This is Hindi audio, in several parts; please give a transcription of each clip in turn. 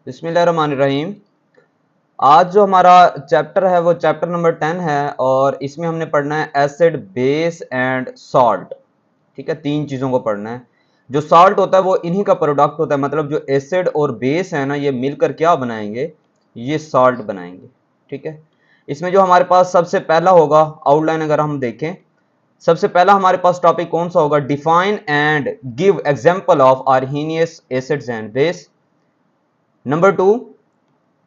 बिस्मिल्लाहिर्रहमानिर्रहीम। आज जो हमारा चैप्टर है वो चैप्टर नंबर 10 है और इसमें हमने पढ़ना है एसिड, बेस एंड सॉल्ट। ठीक है, तीन चीज़ों को पढ़ना है। जो सॉल्ट होता है वो इन्हीं का प्रोडक्ट होता है, मतलब जो एसिड और बेस है ना, ये मिलकर क्या बनाएंगे, ये सॉल्ट बनाएंगे। ठीक है, इसमें जो हमारे पास सबसे पहला होगा आउटलाइन, अगर हम देखें सबसे पहला हमारे पास टॉपिक कौन सा होगा, define and give example of Arrhenius acids and base. Number 2,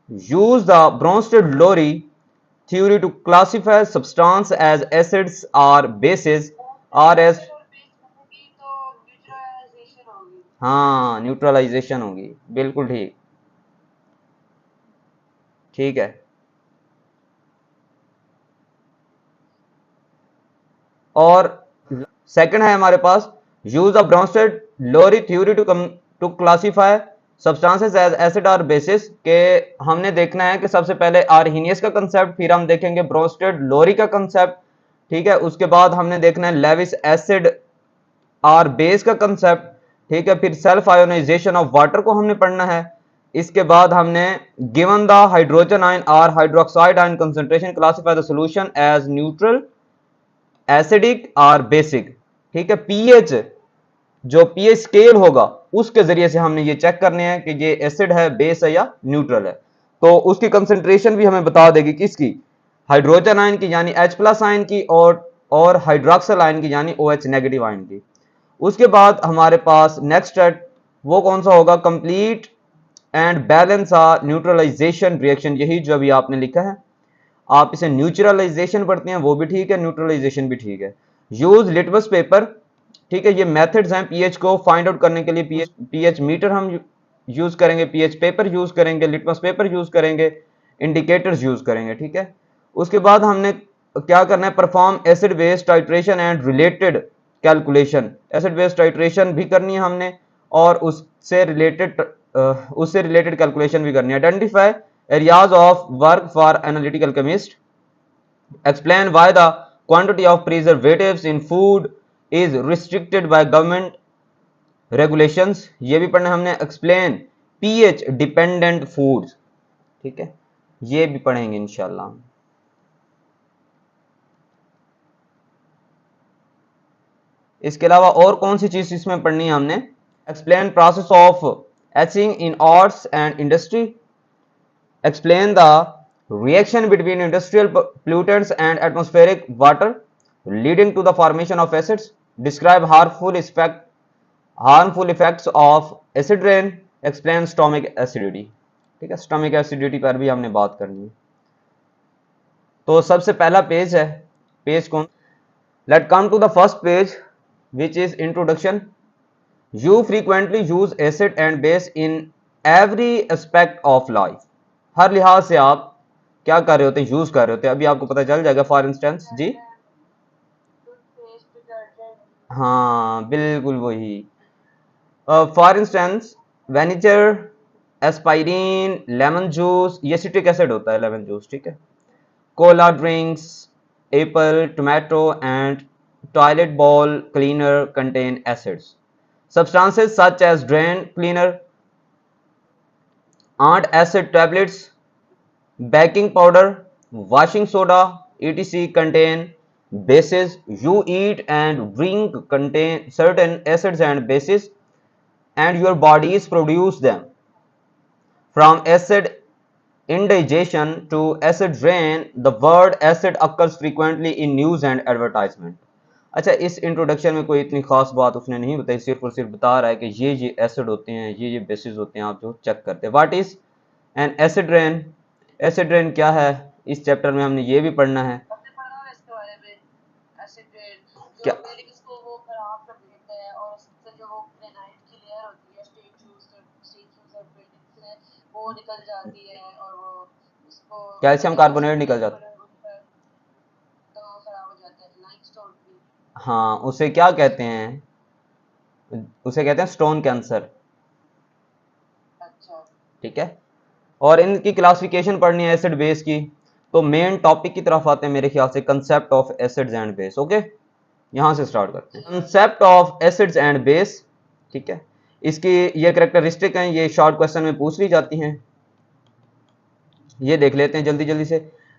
use the Bronsted-Lowry theory to classify substances as acids or bases or as, हाँ न्यूट्रलाइजेशन होगी, बिल्कुल ठीक। ठीक है, और सेकंड है हमारे पास use the Bronsted Lowry theory to classify substances as acid और बेसिस के। हमने देखना है कि सबसे पहले आर्हीनियस का कंसेप्ट, फिर हम देखेंगे ब्रॉन्स्टेड-लोरी का कंसेप्ट। ठीक है, उसके बाद हमने देखना है लेविस एसिड और बेस का कंसेप्ट। ठीक है, फिर सेल्फ आयोनाइजेशन ऑफ वाटर को हमने पढ़ना है। इसके बाद हमने गिवन द हाइड्रोजन आयन और hydroxide ion concentration classify the solution as neutral, acidic और बेसिक। ठीक है, पीएच, जो पीएच स्केल होगा उसके जरिए से हमने ये चेक करने हैं कि ये एसिड है, बेस है या न्यूट्रल है। तो उसकी कंसंट्रेशन भी हमें बता देगी, किसकी, हाइड्रोजन आयन की यानी H प्लस आयन की, और हाइड्रोक्सिल आयन की यानी OH नेगेटिव आयन की। उसके बाद हमारे पास नेक्स्ट है वो कौन सा होगा, complete and balance neutralisation reaction. यही जो अभी आपने लिखा है, आप इसे न्यूट्रलाइजेशन पढ़ते हैं वो भी ठीक है, न्यूट्रलाइजेशन भी ठीक है। Use litmus paper. ठीक है, ये मेथड्स हैं पीएच को फाइंड आउट करने के लिए। पीएच मीटर हम यूज करेंगे, पीएच पेपर यूज करेंगे, लिटमस पेपर यूज करेंगे, इंडिकेटर्स यूज करेंगे। ठीक है, उसके बाद हमने क्या करना है, perform acid base titration and related calculation. Acid base titration भी करनी है हमने और उससे रिलेटेड कैलकुलेशन भी करनी है। Identify areas of work for analytical chemist. Explain why the quantity of preservatives in food is restricted by government regulations. ये भी पढ़ना हमने। Explain pH dependent foods. ठीक है, ये भी पढ़ेंगे इंशाल्लाह। इसके अलावा और कौन सी चीज इसमें पढ़नी है हमने, Explain process of etching in arts and industry. Explain the reaction between industrial pollutants and atmospheric water leading to the formation of acids. Describe harmful effects of acid rain. Explain stomach acidity. ठीक है, स्टमक एसिडिटी पर भी हमने बात करनी है। तो सबसे पहला पेज है, पेज कौन, let come to the first page which is introduction. You frequently use acid and base in every aspect of life. हर लिहाज से आप क्या कर रहे होते हैं, यूज कर रहे होते हैं। अभी आपको पता चल जाएगा। फॉर इंस्टेंस जी, हाँ बिल्कुल वही। फॉर इंस्टेंस वेनिचर, एस्पाइरिन, लेमन जूस, ये सिट्रिक एसिड होता है, लेमन जूस। ठीक है, Cola drinks, Apple, tomato and toilet ball cleaner contain acids. Substances such as drain cleaner, ant acid tablets, baking powder, washing soda, etc. contain bases. You eat and drink contain certain acids and bases, and your bodies produce them. From acid indigestion to acid rain, the word acid occurs frequently in news and advertisement. अच्छा, इस इंट्रोडक्शन में कोई इतनी खास बात उसने नहीं बताई, सिर्फ और सिर्फ बता रहा है कि ये एसिड होते हैं, ये बेसिस होते हैं, आप जो चेक करते हैं। What is an acid rain, acid rain क्या है, इस चैप्टर में हमने ये भी पढ़ना है। क्या, कैल्शियम कार्बोनेट निकल जाता है, हाँ उसे क्या कहते हैं, उसे कहते हैं स्टोन कैंसर। ठीक है, और इनकी क्लासिफिकेशन पढ़नी है एसिड बेस की। तो मेन टॉपिक की तरफ आते हैं मेरे ख्याल से, concept of acids and base. Okay, यहां से स्टार्ट करते हैं। Concept of acids and base. ठीक है, इसकी ये कैरेक्टरिस्टिक हैं, ये शॉर्ट क्वेश्चन में पूछ ली जाती हैं। ये देख लेते हैं जल्दी जल्दी से।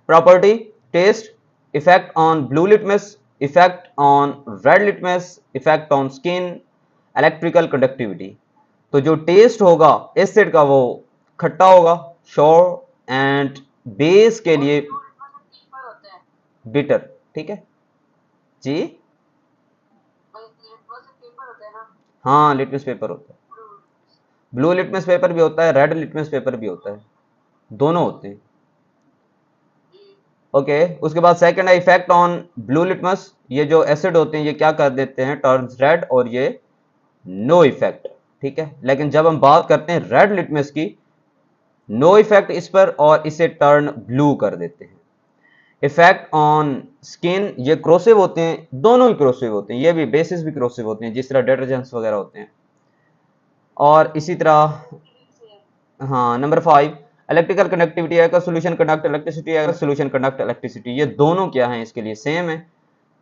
Property, test, effect on blue litmus, effect on red litmus, effect on skin, electrical conductivity. तो जो टेस्ट होगा एसिड का वो खट्टा होगा, श्योर, एंड बेस के लिए बिटर। ठीक है जी, हाँ लिटमस पेपर होता है, ब्लू लिटमस पेपर भी होता है, रेड लिटमस पेपर भी होता है, दोनों होते हैं। ओके उसके बाद सेकंड है इफेक्ट ऑन ब्लू लिटमस। ये जो एसिड होते हैं ये क्या कर देते हैं, टर्न्स रेड, और ये नो इफेक्ट। ठीक है, लेकिन जब हम बात करते हैं रेड लिटमस की, नो इफेक्ट इस पर, और इसे टर्न ब्लू कर देते हैं। इफेक्ट ऑन स्किन, ये क्रोसिव होते हैं, दोनों ही क्रोसिव होते हैं, ये भी बेसिस भी क्रोसिव होते हैं जिस तरह डिटर्जेंट्स वगैरह होते हैं। और इसी तरह हाँ नंबर 5, इलेक्ट्रिकल कंडक्टिविटी है का सोल्यूशन कंडक्ट इलेक्ट्रिसिटी है, सोल्यूशन कंडक्ट इलेक्ट्रिसिटी, ये दोनों क्या हैं इसके लिए सेम है।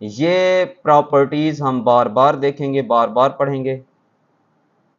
ये प्रॉपर्टीज हम बार बार देखेंगे, बार बार पढ़ेंगे,